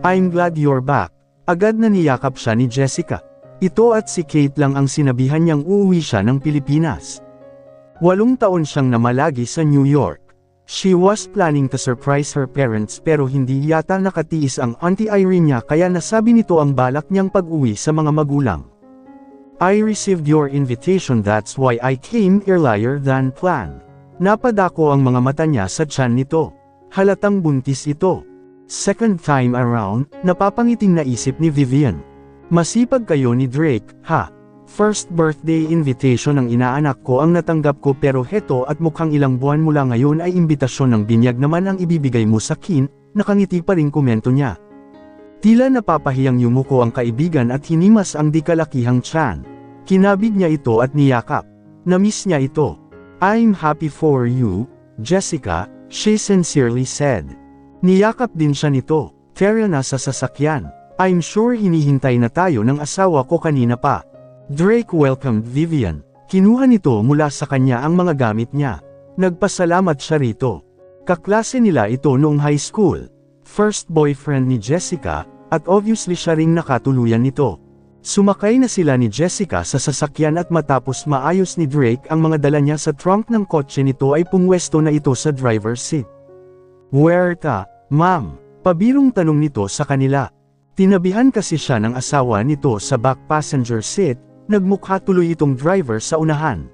I'm glad you're back. Agad na niyakap siya ni Jessica. Ito at si Kate lang ang sinabihan niyang uuwi siya ng Pilipinas. 8 taon siyang namalagi sa New York. She was planning to surprise her parents pero hindi yata nakatiis ang Auntie Irene niya kaya nasabi nito ang balak niyang pag-uwi sa mga magulang. I received your invitation, that's why I came earlier than planned. Napadako ang mga mata niya sa tiyan nito. Halatang buntis ito. Second time around, napapangiting naisip ni Vivian. Masipag kayo ni Drake, ha? First birthday invitation ng inaanak ko ang natanggap ko pero heto at mukhang ilang buwan mula ngayon ay imbitasyon ng binyag naman ang ibibigay mo sa akin, nakangiti pa ring komento niya. Tila napapahiyang yumuko ang kaibigan at hinimas ang di kalakihang tiyan. Kinabig niya ito at niyakap. Namiss niya ito. I'm happy for you, Jessica, she sincerely said. Niyakap din siya nito. Tara na sa sasakyan. I'm sure hinihintay na tayo ng asawa ko kanina pa. Drake welcomed Vivian. Kinuha nito mula sa kanya ang mga gamit niya. Nagpasalamat siya rito. Kaklase nila ito noong high school. First boyfriend ni Jessica, at obviously siya ring nakatuluyan nito. Sumakay na sila ni Jessica sa sasakyan at matapos maayos ni Drake ang mga dala niya sa trunk ng kotse nito ay pumwesto na ito sa driver's seat. Where ta, ma'am? Pabirong tanong nito sa kanila. Tinabihan kasi siya ng asawa nito sa back passenger seat, nagmukha tuloy itong driver sa unahan.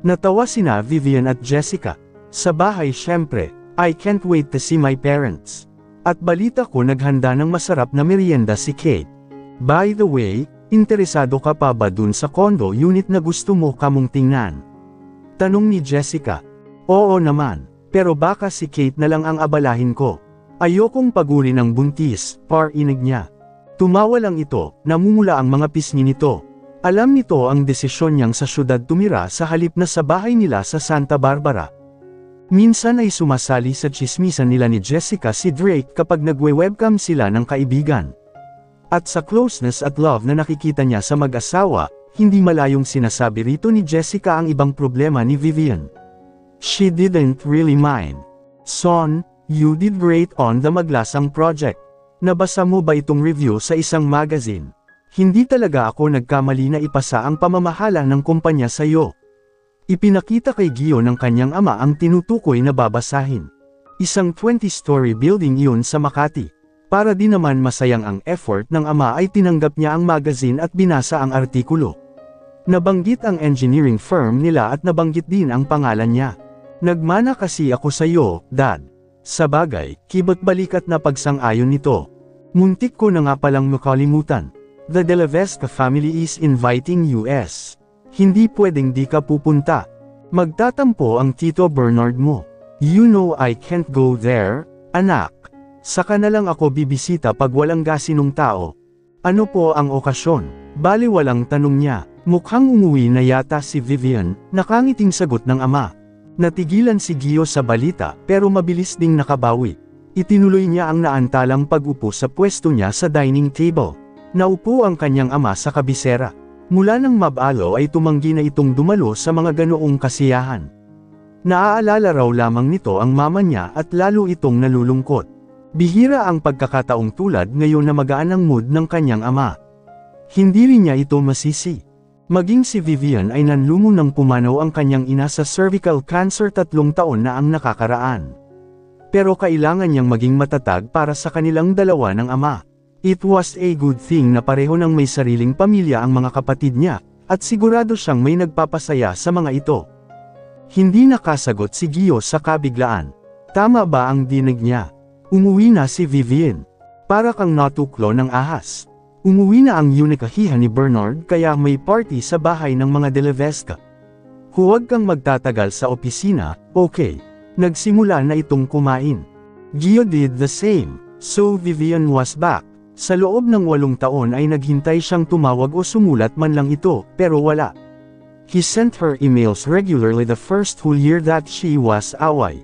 Natawa sina Vivian at Jessica. Sa bahay syempre, I can't wait to see my parents. At balita ko naghanda ng masarap na merienda si Kate. By the way, interesado ka pa ba dun sa condo unit na gusto mo kamong tingnan? Tanong ni Jessica. Oo naman. Pero baka si Kate na lang ang abalahin ko. Ayokong pagurin ang buntis, parinig niya. Tumawa lang ito, namumula ang mga pisngi nito. Alam nito ang desisyon niyang sa syudad tumira sa halip na sa bahay nila sa Santa Barbara. Minsan ay sumasali sa tsismisan nila ni Jessica si Drake kapag nagwe-webcam sila ng kaibigan. At sa closeness at love na nakikita niya sa mag-asawa, hindi malayong sinasabi rito ni Jessica ang ibang problema ni Vivian. She didn't really mind. Son, you did great on the Maglasang project. Nabasa mo ba itong review sa isang magazine? Hindi talaga ako nagkamali na ipasa ang pamamahala ng kumpanya sa iyo. Ipinakita kay Gio ng kanyang ama ang tinutukoy na babasahin. Isang 20-story building iyon sa Makati. Para di naman masayang ang effort ng ama ay tinanggap niya ang magazine at binasa ang artikulo. Nabanggit ang engineering firm nila at nabanggit din ang pangalan niya. Nagmana kasi ako sa iyo, Dad. Sa bagay, kibot-balikat na pagsang-ayon nito. Muntik ko na nga palang makalimutan. The De La Vesca family is inviting us. Hindi pwedeng di ka pupunta. Magtatampo ang Tito Bernard mo. You know I can't go there, anak. Saka na lang ako bibisita pag walang gasinong tao. Ano po ang okasyon? Baliwalang tanong niya. Mukhang umuwi na yata si Vivian, nakangiting sagot ng ama. Natigilan si Gio sa balita pero mabilis ding nakabawi. Itinuloy niya ang naantalang pag-upo sa pwesto niya sa dining table. Naupo ang kanyang ama sa kabisera. Mula nang mabalo ay tumanggi na itong dumalo sa mga ganoong kasiyahan. Naaalala raw lamang nito ang mama niya at lalo itong nalulungkot. Bihira ang pagkakataong tulad ngayon na magaan ang mood ng kanyang ama. Hindi rin niya ito masisi. Maging si Vivian ay nanlumo nang pumanaw ang kanyang ina sa cervical cancer 3 taon na ang nakakaraan. Pero kailangan niyang maging matatag para sa kanilang dalawa ng ama. It was a good thing na pareho ng may sariling pamilya ang mga kapatid niya, at sigurado siyang may nagpapasaya sa mga ito. Hindi nakasagot si Gio sa kabiglaan. Tama ba ang dinig niya? Umuwi na si Vivian. Para kang natuklo ng ahas. Umuwi na ang unikahihan ni Bernard kaya may party sa bahay ng mga De La Vesca. Huwag kang magtatagal sa opisina, okay. Nagsimula na itong kumain. Gio did the same, so Vivian was back. Sa loob ng 8 taon ay naghintay siyang tumawag o sumulat man lang ito, pero wala. He sent her emails regularly the first whole year that she was away.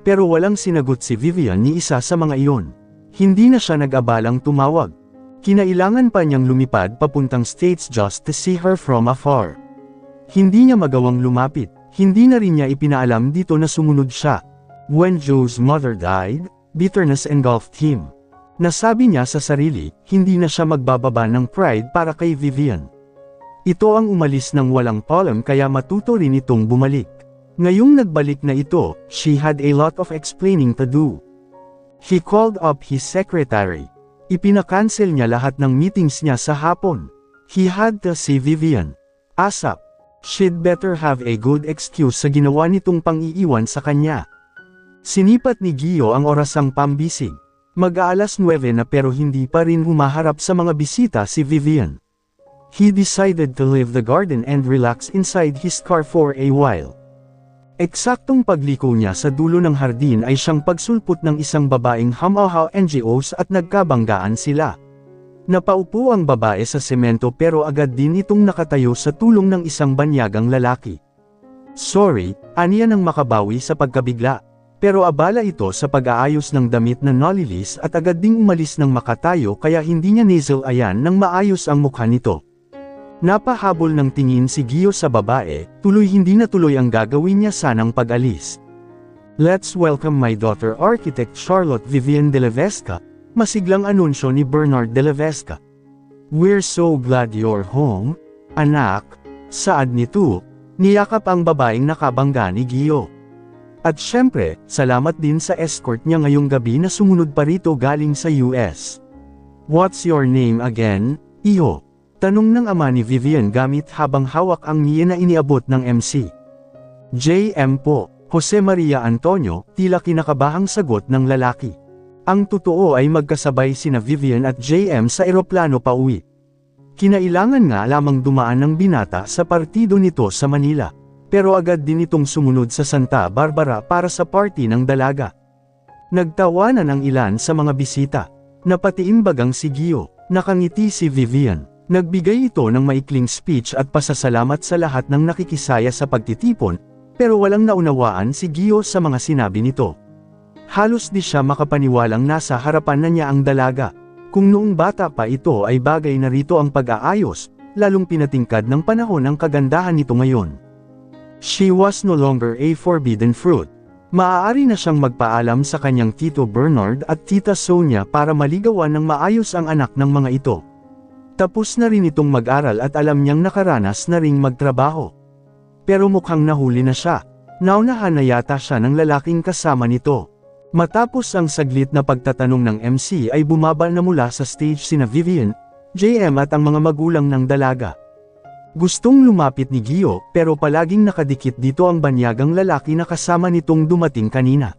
Pero walang sinagot si Vivian ni isa sa mga iyon. Hindi na siya nag-abalang tumawag. Kinailangan pa niyang lumipad papuntang States just to see her from afar. Hindi niya magawang lumapit, hindi na rin niya ipinaalam dito na sumunod siya. When Joe's mother died, bitterness engulfed him. Nasabi niya sa sarili, hindi na siya magbababa ng pride para kay Vivian. Ito ang umalis ng walang palm kaya matuto rin itong bumalik. Ngayong nagbalik na ito, she had a lot of explaining to do. He called up his secretary. Ipinakancel niya lahat ng meetings niya sa hapon. He had to see Vivian. ASAP. She'd better have a good excuse sa ginawa nitong pang-iiwan sa kanya. Sinipat ni Gio ang orasang pambisig. Mag-aalas 9 na pero hindi pa rin humaharap sa mga bisita si Vivian. He decided to leave the garden and relax inside his car for a while. Eksaktong pagliko niya sa dulo ng hardin ay siyang pagsulpot ng isang babaeng hamahaw NGOs at nagkabanggaan sila. Napaupo ang babae sa semento pero agad din itong nakatayo sa tulong ng isang banyagang lalaki. Sorry, aniya nang makabawi sa pagkabigla. Pero abala ito sa pag-aayos ng damit na nalilis at agad ding umalis ng makatayo kaya hindi niya nasal-ayan ng maayos ang mukha nito. Napahabol ng tingin si Gio sa babae, tuloy hindi natuloy ang gagawin niya sanang pag-alis. Let's welcome my daughter Architect Charlotte Vivian de la Vesca, masiglang anunsyo ni Bernard de la Vesca. We're so glad you're home, anak. Saad nito, niyakap ang babaeng nakabangga ni Gio. At syempre, salamat din sa escort niya ngayong gabi na sumunod pa rito galing sa US. What's your name again, iho? Tanong ng ama ni Vivian gamit habang hawak ang niya na iniabot ng MC. JM po, Jose Maria Antonio, tila kinakabahang sagot ng lalaki. Ang totoo ay magkasabay sina Vivian at JM sa eroplano pa uwi. Kinailangan nga lamang dumaan ng binata sa partido nito sa Manila. Pero agad din itong sumunod sa Santa Barbara para sa party ng dalaga. Nagtawanan ang ilan sa mga bisita. Napatiin bagang si Gio, nakangiti si Vivian. Nagbigay ito ng maikling speech at pasasalamat sa lahat ng nakikisaya sa pagtitipon, pero walang naunawaan si Gio sa mga sinabi nito. Halos di siya makapaniwalang nasa harapan na niya ang dalaga. Kung noong bata pa ito ay bagay na rito ang pag-aayos, lalong pinatingkad ng panahon ang kagandahan nito ngayon. She was no longer a forbidden fruit. Maaari na siyang magpaalam sa kanyang Tito Bernard at Tita Sonia para maligawan ng maayos ang anak ng mga ito. Tapos na rin itong mag-aral at alam niyang nakaranas na ring magtrabaho. Pero mukhang nahuli na siya. Naunahan na yata siya ng lalaking kasama nito. Matapos ang saglit na pagtatanong ng MC ay bumaba na mula sa stage sina Vivian, JM at ang mga magulang ng dalaga. Gustong lumapit ni Gio pero palaging nakadikit dito ang banyagang lalaki na kasama nitong dumating kanina.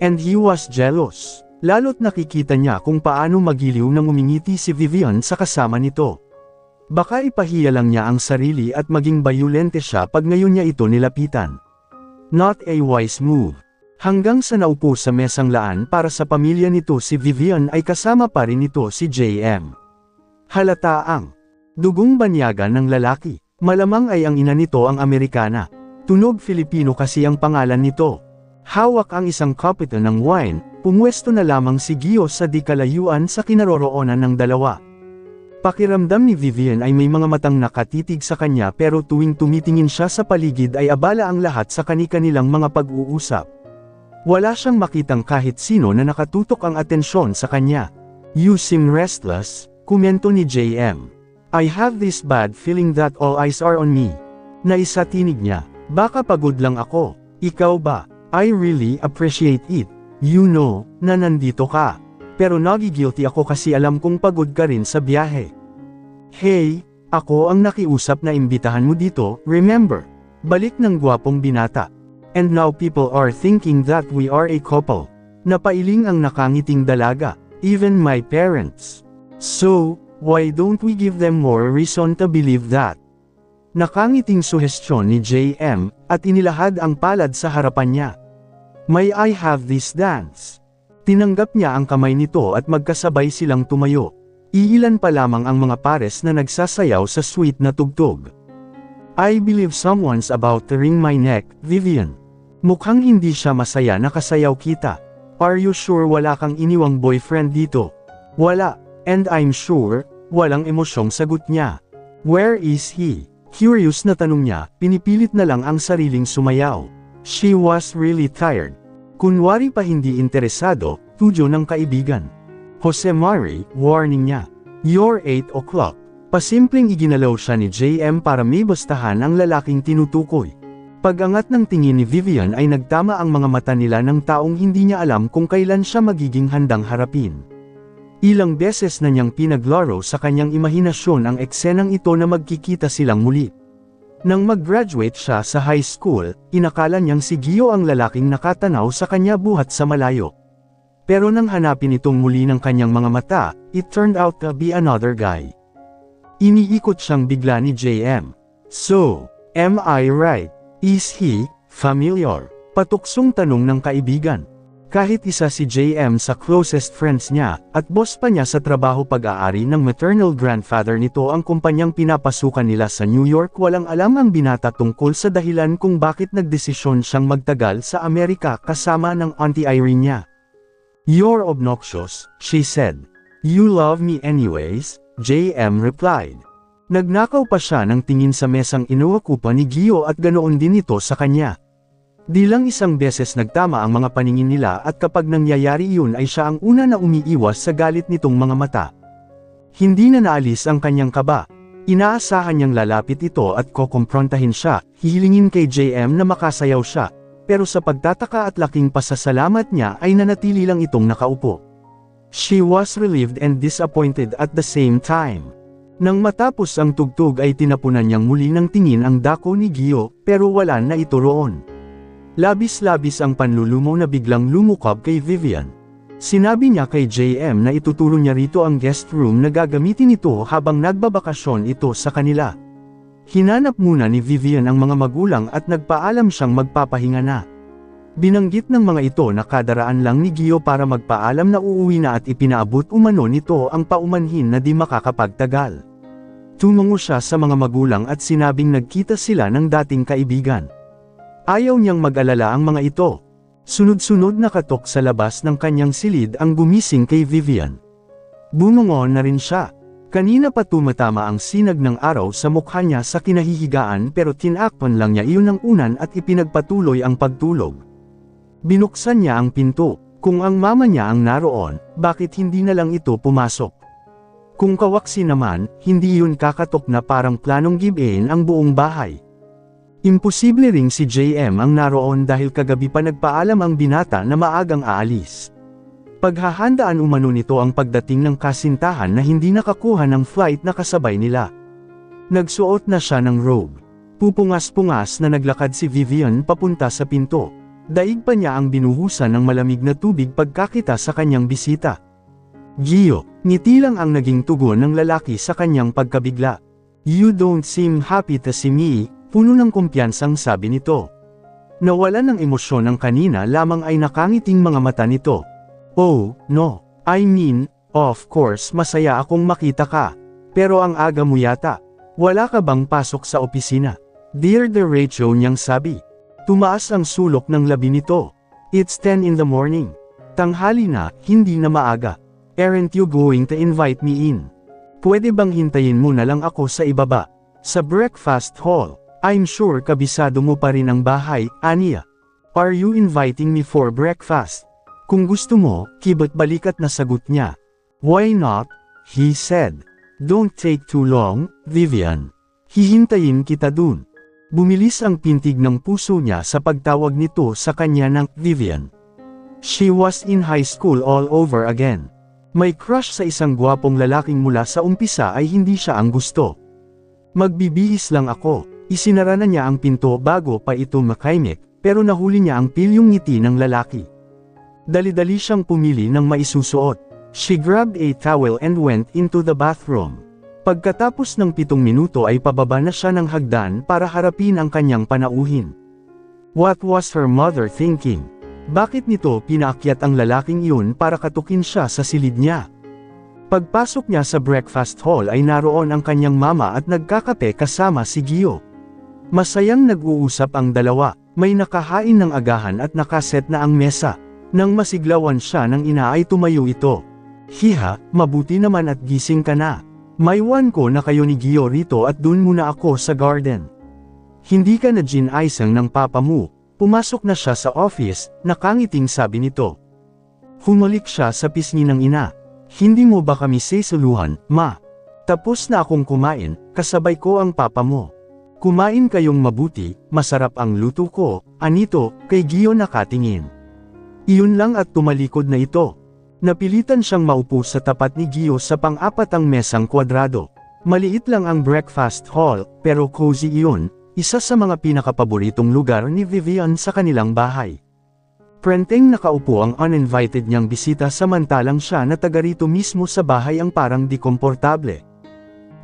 And he was jealous. Lalo't nakikita niya kung paano magiliw nang umingiti si Vivian sa kasama nito. Baka ipahiya lang niya ang sarili at maging bayulente siya pag ngayon niya ito nilapitan. Not a wise move. Hanggang sa naupo sa mesang laan para sa pamilya nito si Vivian ay kasama pa rin ito si JM. Halata ang dugong banyaga ng lalaki. Malamang ay ang ina nito ang Amerikana. Tunog Filipino kasi ang pangalan nito. Hawak ang isang kopito ng wine, pumwesto na lamang si Gio sa di kalayuan sa kinaroroonan ng dalawa. Pakiramdam ni Vivian ay may mga matang nakatitig sa kanya pero tuwing tumitingin siya sa paligid ay abala ang lahat sa kani-kanilang mga pag-uusap. Wala siyang makitang kahit sino na nakatutok ang atensyon sa kanya. You seem restless, komento ni JM. I have this bad feeling that all eyes are on me. Naisatinig niya, baka pagod lang ako, ikaw ba? I really appreciate it. You know, na nandito ka. Pero nagigilty ako kasi alam kong pagod ka rin sa biyahe. Hey, ako ang nakiusap na imbitahan mo dito, remember? Balik ng gwapong binata. And now people are thinking that we are a couple. Napailing ang nakangiting dalaga, even my parents. So, why don't we give them more reason to believe that? Nakangiting suhestyon ni JM, at inilahad ang palad sa harapan niya. May I have this dance? Tinanggap niya ang kamay nito at magkasabay silang tumayo. Iilan pa lamang ang mga pares na nagsasayaw sa sweet na tugtog. I believe someone's about to wring my neck, Vivian. Mukhang hindi siya masaya na kasayaw kita. Are you sure wala kang iniwang boyfriend dito? Wala, and I'm sure, walang emosyong sagot niya. Where is he? Curious na tanong niya, pinipilit na lang ang sariling sumayaw. She was really tired. Kunwari pa hindi interesado, tudyo ng kaibigan. Jose Mari, warning niya. You're 8 o'clock. Pasimpleng iginalaw siya ni JM para may bastahan ang lalaking tinutukoy. Pag-angat ng tingin ni Vivian ay nagtama ang mga mata nila ng taong hindi niya alam kung kailan siya magiging handang harapin. Ilang beses na niyang pinaglaro sa kanyang imahinasyon ang eksenang ito na magkikita silang muli. Nang mag-graduate siya sa high school, inakala niyang si Gio ang lalaking nakatanaw sa kanya buhat sa malayo. Pero nang hanapin itong muli ng kanyang mga mata, it turned out to be another guy. Iniikot siyang bigla ni JM. So, am I right? Is he familiar? Patuksong tanong ng kaibigan. Kahit isa si JM sa closest friends niya, at boss pa niya sa trabaho pag-aari ng maternal grandfather nito ang kumpanyang pinapasukan nila sa New York, walang alam ang binata tungkol sa dahilan kung bakit nagdesisyon siyang magtagal sa Amerika kasama ng Auntie Irene niya. You're obnoxious, she said. You love me anyways, JM replied. Nagnakaw pa siya ng tingin sa mesang inuukupan ni Gio at ganoon din ito sa kanya. Di lang isang beses nagtama ang mga paningin nila at kapag nangyayari iyon ay siya ang una na umiiwas sa galit nitong mga mata. Hindi na naalis ang kanyang kaba. Inaasahan niyang lalapit ito at kokomprontahin siya, hihilingin kay JM na makasayaw siya, pero sa pagtataka at laking pasasalamat niya ay nanatili lang itong nakaupo. She was relieved and disappointed at the same time. Nang matapos ang tugtog ay tinapunan niyang muli ng tingin ang dako ni Gio, pero wala na ito roon. Labis-labis ang panlulumo na biglang lumukab kay Vivian. Sinabi niya kay JM na ituturo niya rito ang guest room na gagamitin ito habang nagbabakasyon ito sa kanila. Hinanap muna ni Vivian ang mga magulang at nagpaalam siyang magpapahinga na. Binanggit ng mga ito na kadaraan lang ni Gio para magpaalam na uuwi na at ipinaabot umano nito ang paumanhin na di makakapagtagal. Tumungo siya sa mga magulang at sinabing nagkita sila ng dating kaibigan. Ayaw niyang mag-alala ang mga ito. Sunod-sunod na katok sa labas ng kanyang silid ang gumising kay Vivian. Bumungon na rin siya. Kanina pa tumatama ang sinag ng araw sa mukha niya sa kinahihigaan pero tinakpan lang niya iyon ng unan at ipinagpatuloy ang pagtulog. Binuksan niya ang pinto. Kung ang mama niya ang naroon, bakit hindi na lang ito pumasok? Kung kawaksi naman, hindi yun kakatok na parang planong give-in ang buong bahay. Imposible ring si JM ang naroon dahil kagabi pa nagpaalam ang binata na maagang aalis. Paghahandaan umano nito ang pagdating ng kasintahan na hindi nakakuha ng flight na kasabay nila. Nagsuot na siya ng robe. Pupungas-pungas na naglakad si Vivian papunta sa pinto. Daig pa niya ang binuhusan ng malamig na tubig pagkakita sa kanyang bisita. Gio, ngiti lang ang naging tugon ng lalaki sa kanyang pagkabigla. You don't seem happy to see me. Puno ng kumpiyansang sabi nito. Nawalan ng emosyon ng kanina lamang ay nakangiting mga mata nito. Oh, no. I mean, of course masaya akong makita ka. Pero ang aga mo yata. Wala ka bang pasok sa opisina? Dear Derecho niyang sabi. Tumaas ang sulok ng labi nito. It's 10 in the morning. Tanghali na, hindi na maaga. Aren't you going to invite me in? Pwede bang hintayin mo na lang ako sa ibaba? Sa breakfast hall. I'm sure kabisado mo pa rin ang bahay, Ania. Are you inviting me for breakfast? Kung gusto mo, kibat balikat na sagot niya. Why not? He said. Don't take too long, Vivian. Hihintayin kita dun. Bumilis ang pintig ng puso niya sa pagtawag nito sa kanya ng Vivian. She was in high school all over again. May crush sa isang gwapong lalaking mula sa umpisa ay hindi siya ang gusto. Magbibihis lang ako. Isinara na niya ang pinto bago pa ito makaimik, pero nahuli niya ang pilyong ngiti ng lalaki. Dali-dali siyang pumili ng maisusuot. She grabbed a towel and went into the bathroom. Pagkatapos ng 7 minuto ay pababa na siya ng hagdan para harapin ang kanyang panauhin. What was her mother thinking? Bakit nito pinaakyat ang lalaking iyon para katukin siya sa silid niya? Pagpasok niya sa breakfast hall ay naroon ang kanyang mama at nagkakape kasama si Gio. Masayang nag-uusap ang dalawa, may nakahain ng agahan at nakaset na ang mesa. Nang masiglawan siya ng ina ay tumayo ito. Hiha, mabuti naman at gising ka na. Maiwan ko na kayo ni Gio rito at dun muna ako sa garden. Hindi ka na ginaisang ng papa mo. Pumasok na siya sa office, nakangiting sabi nito. Humalik siya sa pisngi ng ina. Hindi mo ba kami sisuluhan, ma? Tapos na akong kumain, kasabay ko ang papa mo. Kumain kayong mabuti, masarap ang luto ko, anito, kay Gio nakatingin. Iyon lang at tumalikod na ito. Napilitan siyang maupo sa tapat ni Gio sa pang-apatang mesang kwadrado. Maliit lang ang breakfast hall, pero cozy iyon, isa sa mga pinakapaboritong lugar ni Vivian sa kanilang bahay. Prenteng nakaupo ang uninvited niyang bisita samantalang siya na taga rito mismo sa bahay ang parang di komportable.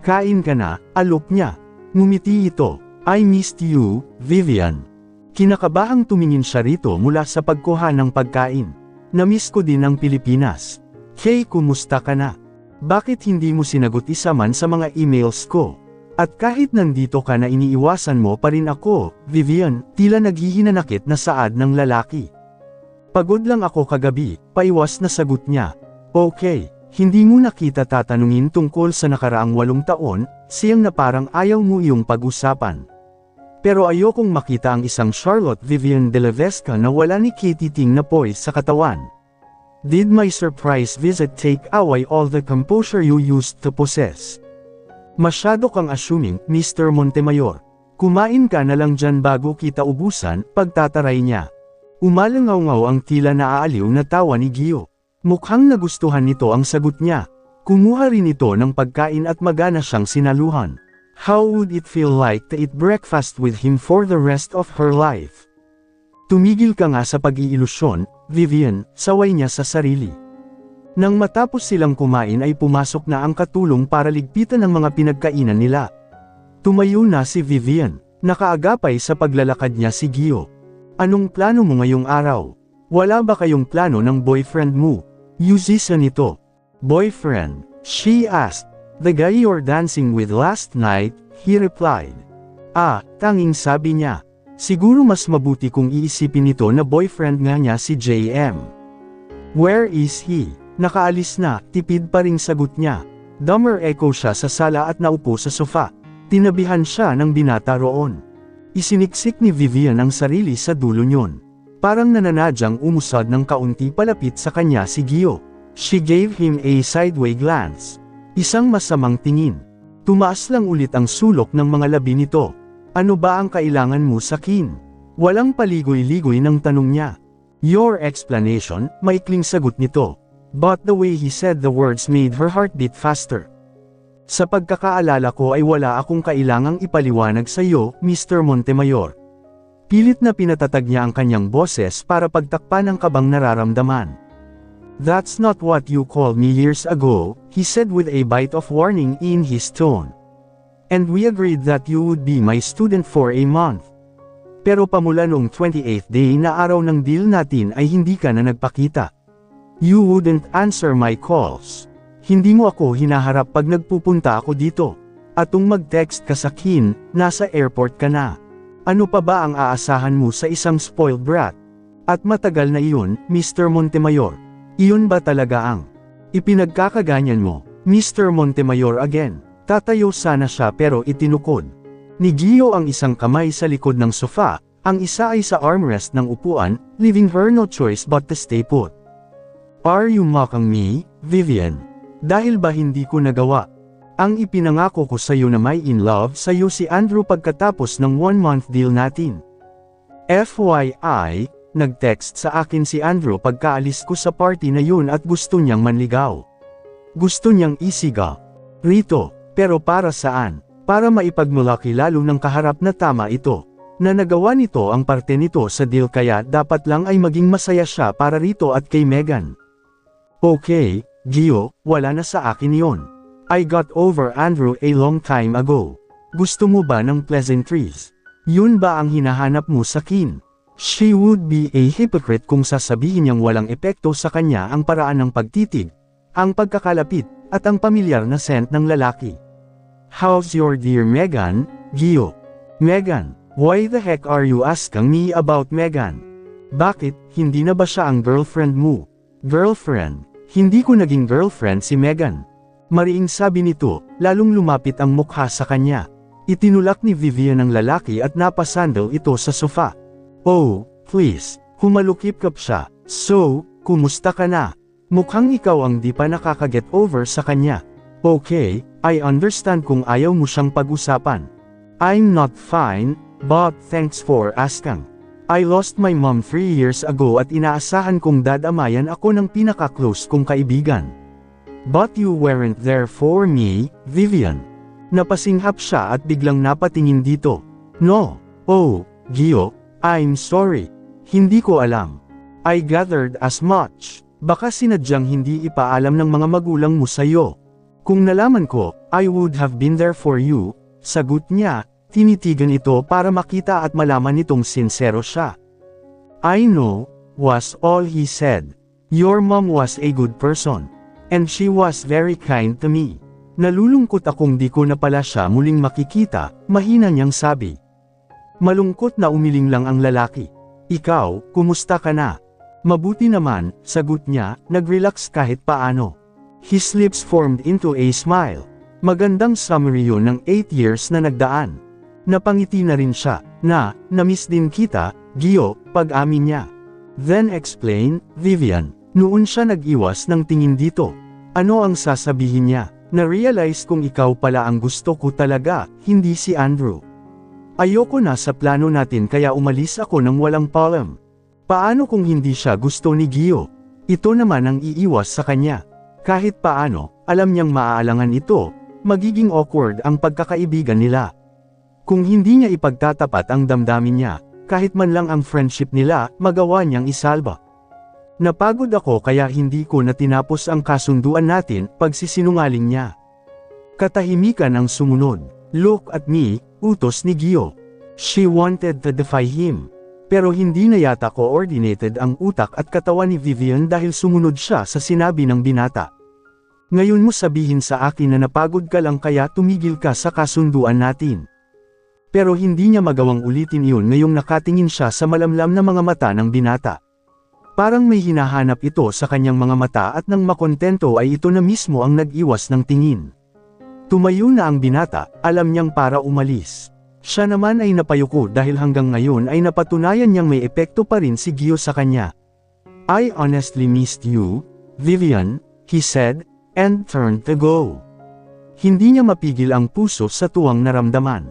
Kain ka na, alok niya. Ngumiti ito, I missed you, Vivian. Kinakabahang tumingin siya rito mula sa pagkuha ng pagkain. Namiss ko din ang Pilipinas. Hey, kumusta ka na? Bakit hindi mo sinagot isa man sa mga emails ko? At kahit nandito ka na iniiwasan mo pa rin ako, Vivian, tila naghihinanakit na saad ng lalaki. Pagod lang ako kagabi, paiwas na sagot niya. Okay, hindi mo nakita tatanungin tungkol sa nakaraang 8 taon, siyang na parang ayaw mo iyong pag-usapan. Pero ayokong makita ang isang Charlotte Vivian de la Vesca na wala ni Katie Ting na poise sa katawan. Did my surprise visit take away all the composure you used to possess? Masyado kang assuming, Mr. Montemayor. Kumain ka na lang dyan bago kita ubusan, pagtataray niya. Umalangaw-ngaw ang tila naaaliw na tawa ni Gio. Mukhang nagustuhan nito ang sagot niya. Kumuha rin ito ng pagkain at magana siyang sinaluhan. How would it feel like to eat breakfast with him for the rest of her life? Tumigil ka nga sa pag-iilusyon, Vivian, saway niya sa sarili. Nang matapos silang kumain ay pumasok na ang katulong para ligpitan ang mga pinagkainan nila. Tumayo na si Vivian, nakaagapay sa paglalakad niya si Gio. Anong plano mo ngayong araw? Wala ba kayong plano ng boyfriend mo? Yuzisa nito. Boyfriend, she asked. The guy you're dancing with last night, he replied. Tanging sabi niya. Siguro mas mabuti kung iisipin nito na boyfriend nga niya si JM. Where is he? Nakaalis na, tipid pa ring sagot niya. Dumber echo siya sa sala at naupo sa sofa. Tinabihan siya ng binata roon. Isiniksik ni Vivian ang sarili sa dulo niyon. Parang nananadyang umusad ng kaunti palapit sa kanya si Gio. She gave him a sideway glance. Isang masamang tingin. Tumaas lang ulit ang sulok ng mga labi nito. Ano ba ang kailangan mo sa akin? Walang paligoy-ligoy ng tanong niya. Your explanation, maikling sagot nito. But the way he said the words made her heart beat faster. Sa pagkakaalala ko ay wala akong kailangang ipaliwanag sa iyo, Mr. Montemayor. Pilit na pinatatag niya ang kanyang boses para pagtakpan ang kabang nararamdaman. That's not what you called me years ago, he said with a bite of warning in his tone. And we agreed that you would be my student for a month. Pero pamula noong 28th day na araw ng deal natin ay hindi ka na nagpakita. You wouldn't answer my calls. Hindi mo ako hinaharap pag nagpupunta ako dito. At kung mag-text ka sa akin, nasa airport ka na. Ano pa ba ang aasahan mo sa isang spoiled brat? At matagal na iyon, Mr. Montemayor. Iyon ba talaga ang ipinagkakaganyan mo, Mr. Montemayor again? Tatayo sana siya pero itinukod. Ni Gio ang isang kamay sa likod ng sofa, ang isa ay sa armrest ng upuan, leaving her no choice but to stay put. Are you mocking me, Vivian? Dahil ba hindi ko nagawa? Ang ipinangako ko sa iyo na may in love sa iyo si Andrew pagkatapos ng 1-month deal natin. FYI, nag-text sa akin si Andrew pagkaalis ko sa party na yun at gusto niyang manligaw. Gusto niyang isiga. Rito, pero para saan? Para maipagmulaki lalo ng kaharap na tama ito. Na nagawa nito ang parte nito sa deal kaya dapat lang ay maging masaya siya para rito at kay Megan. Okay, Gio, wala na sa akin yon. I got over Andrew a long time ago. Gusto mo ba ng pleasantries? Yun ba ang hinahanap mo sa akin? She would be a hypocrite kung sasabihin niyang walang epekto sa kanya ang paraan ng pagtitig, ang pagkakalapit, at ang pamilyar na scent ng lalaki. How's your dear Megan, Gio? Megan, why the heck are you asking me about Megan? Bakit, hindi na ba siya ang girlfriend mo? Girlfriend? Hindi ko naging girlfriend si Megan. Mariing sabi nito, lalong lumapit ang mukha sa kanya. Itinulak ni Vivian ang lalaki at napasandal ito sa sofa. Oh, please, humalukip-kap siya. So, kumusta ka na? Mukhang ikaw ang di pa nakaka-get over sa kanya. Okay, I understand kung ayaw mo siyang pag-usapan. I'm not fine, but thanks for asking. I lost my mom 3 years ago at inaasahan kong dadamayan ako ng pinaka-close kong kaibigan. But you weren't there for me, Vivian. Napasinghap siya at biglang napatingin dito. No. Oh, Gio, I'm sorry. Hindi ko alam. I gathered as much. Baka sinadyang hindi ipaalam ng mga magulang mo sa'yo. Kung nalaman ko, I would have been there for you. Sagot niya, tinitigan ito para makita at malaman nitong sincero siya. I know, was all he said. Your mom was a good person. And she was very kind to me. Nalulungkot akong di ko na pala siya muling makikita, mahina niyang sabi. Malungkot na umiling lang ang lalaki. Ikaw, kumusta ka na? Mabuti naman, sagot niya, nag-relax kahit paano. His lips formed into a smile. Magandang summary yun ng 8 years na nagdaan. Napangiti na rin siya, na-miss din kita, Gio, pag-amin niya. Then explain, Vivian. Noon siya nag-iwas ng tingin dito. Ano ang sasabihin niya? Na-realize kong ikaw pala ang gusto ko talaga, hindi si Andrew. Ayoko na sa plano natin kaya umalis ako ng walang paalam. Paano kung hindi siya gusto ni Gio? Ito naman ang iiwas sa kanya. Kahit paano, alam niyang maaalangan ito, magiging awkward ang pagkakaibigan nila. Kung hindi niya ipagtatapat ang damdamin niya, kahit man lang ang friendship nila, magawa niyang isalba. Napagod ako kaya hindi ko na tinapos ang kasunduan natin, pagsisinungaling niya. Katahimikan ang sumunod. Look at me, utos ni Gio. She wanted to defy him. Pero hindi na yata coordinated ang utak at katawan ni Vivian dahil sumunod siya sa sinabi ng binata. Ngayon mo sabihin sa akin na napagod ka lang kaya tumigil ka sa kasunduan natin. Pero hindi niya magawang ulitin iyon ngayong nakatingin siya sa malamlam na mga mata ng binata. Parang may hinahanap ito sa kanyang mga mata at nang makontento ay ito na mismo ang nag-iwas ng tingin. Tumayo na ang binata, alam niyang para umalis. Siya naman ay napayuko dahil hanggang ngayon ay napatunayan niyang may epekto pa rin si Gio sa kanya. I honestly missed you, Vivian, he said, and turned to go. Hindi niya mapigil ang puso sa tuwang naramdaman.